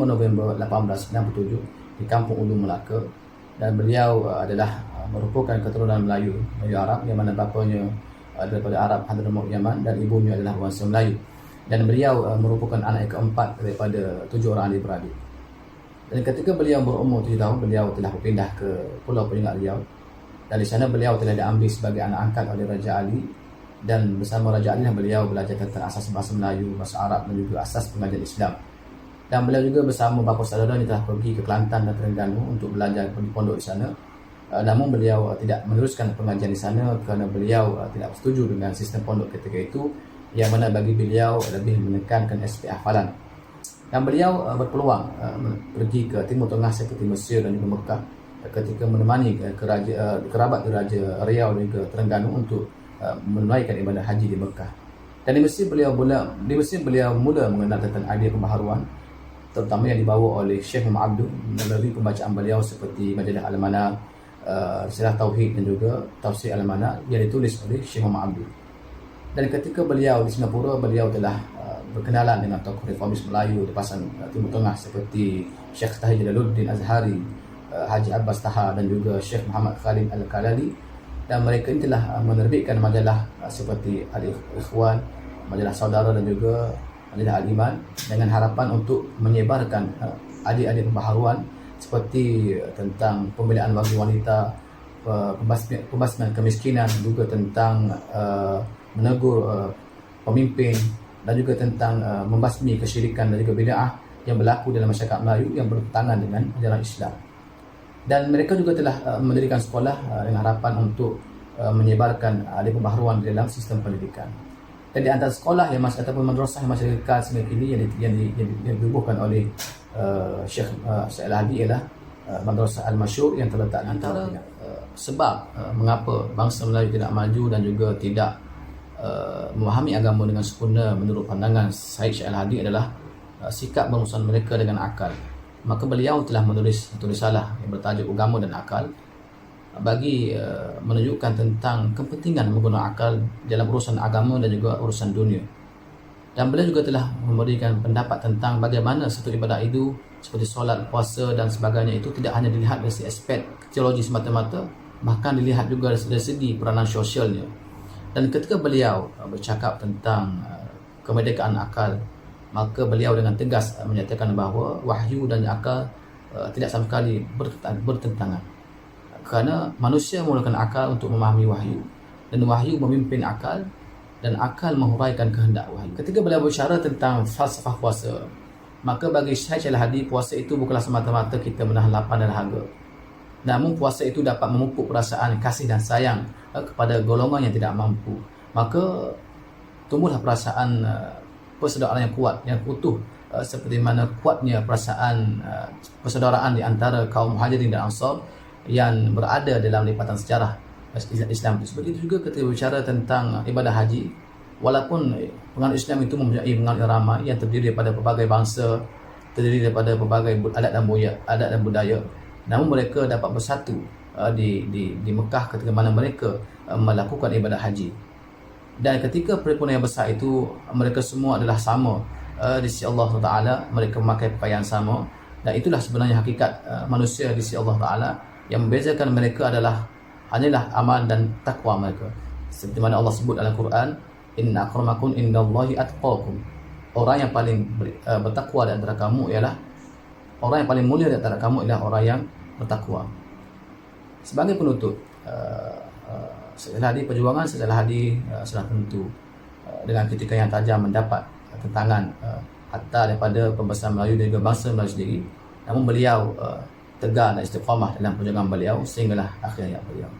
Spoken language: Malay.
November 1897 di Kampung Ulu Melaka, dan beliau adalah merupakan keturunan Melayu Arab, yang mana bapanya daripada Arab Hadramaut Yaman dan ibunya adalah bangsa Melayu, dan beliau merupakan anak yang keempat daripada 7 orang adik-beradik. Dan ketika beliau berumur 7 tahun, beliau telah berpindah ke Pulau Penyengat Riau, dan di sana beliau telah diambil sebagai anak angkat oleh Raja Ali, dan bersama Raja Ali beliau belajar tentang asas bahasa Melayu, bahasa Arab dan juga asas pengajian Islam. Dan beliau juga bersama bapa saudaranya telah pergi ke Kelantan dan Terengganu untuk belajar di pondok di sana. Namun beliau tidak meneruskan pengajian di sana kerana beliau tidak setuju dengan sistem pondok ketika itu, yang mana bagi beliau lebih menekankan aspek hafalan. Dan beliau berpeluang pergi ke Timur Tengah seperti Mesir dan juga Mekah ketika menemani kerabat Raja Riau dan juga Terengganu untuk menunaikan ibadah haji di Mekah. Dan di Mesir beliau mula mengenal tentang idea pembaharuan, terutama yang dibawa oleh Syekh Muhammad Abduh melalui pembacaan beliau seperti majalah Al-Mana, Risalah Tauhid dan juga Tafsir Al-Mana yang ditulis oleh Syekh Muhammad Abduh. Dan ketika beliau di Singapura, beliau telah berkenalan dengan tokoh reformis Melayu di pasaran Timur Tengah seperti Syekh Tahir Jalaluddin Azhari, Haji Abbas Taha dan juga Syekh Muhammad Khalid Al-Kalali. Dan mereka ini telah menerbitkan majalah seperti Al-Ikhwan, majalah Saudara dan juga majalah Al-Iman, dengan harapan untuk menyebarkan adik-adik pembaharuan seperti tentang pembelaan bagi wanita, pembasmian kemiskinan, juga tentang menegur pemimpin, dan juga tentang membasmi kesyirikan dan juga bid'ah yang berlaku dalam masyarakat Melayu yang bertentangan dengan ajaran Islam. Dan mereka juga telah mendirikan sekolah dengan harapan untuk menyebarkan adik pembaharuan dalam sistem pendidikan. Dan di antara sekolah yang masih ataupun madrasah yang masih kekal sehingga kini yang dibubuhkan oleh Syekh Al-Hadi ialah Madrasah Al-Masyhur yang terletak di antara sebab mengapa bangsa Melayu tidak maju dan juga tidak memahami agama dengan sempurna menurut pandangan Syekh Al-Hadi adalah sikap berurusan mereka dengan akal. Maka beliau telah menulis risalah yang bertajuk Agama dan Akal bagi menunjukkan tentang kepentingan menggunakan akal dalam urusan agama dan juga urusan dunia. Dan beliau juga telah memberikan pendapat tentang bagaimana satu ibadah itu seperti solat, puasa dan sebagainya itu tidak hanya dilihat dari aspek teologi semata-mata, bahkan dilihat juga dari segi peranan sosialnya. Dan ketika beliau bercakap tentang kemerdekaan akal, maka beliau dengan tegas menyatakan bahawa wahyu dan akal tidak sama sekali bertentangan. Kerana manusia menggunakan akal untuk memahami wahyu, dan wahyu memimpin akal, dan akal menghuraikan kehendak wahyu. Ketika beliau berbicara tentang falsafah puasa, maka bagi Syekh Al-Hadi, puasa itu bukanlah semata-mata kita menahan lapar dan dahaga. Namun puasa itu dapat memupuk perasaan kasih dan sayang kepada golongan yang tidak mampu. Maka tumbuhlah perasaan persaudaraan yang kuat, yang utuh, seperti mana kuatnya perasaan persaudaraan di antara kaum Muhajirin dan Ansar yang berada dalam lipatan sejarah Islam. Seperti itu juga ketika berbicara tentang ibadah haji, walaupun penganut Islam itu mempunyai penganut yang ramai yang terdiri daripada pelbagai bangsa, terdiri daripada pelbagai adat dan budaya, namun mereka dapat bersatu di Mekah ketika mana mereka melakukan ibadah haji. Dan ketika perhimpunan yang besar itu, mereka semua adalah sama di sisi Allah Taala, mereka memakai pakaian sama, dan itulah sebenarnya hakikat manusia di sisi Allah Taala. Yang membezakan mereka hanyalah amal dan takwa mereka. Seperti mana Allah sebut dalam Quran, inna akramakum indallahi atqakum. Orang yang paling bertakwa di antara kamu ialah orang yang paling mulia di antara kamu ialah orang yang bertakwa. Sebagai penutup, Al-Hadi perjuangan Al-Hadi sudah tentu dengan kritika yang tajam mendapat tentangan hatta daripada pembesar Melayu dan juga bangsa Melayu sendiri. Namun beliau tegar dan istiqamah dalam perjuangan beliau sehinggalah akhir hayat beliau.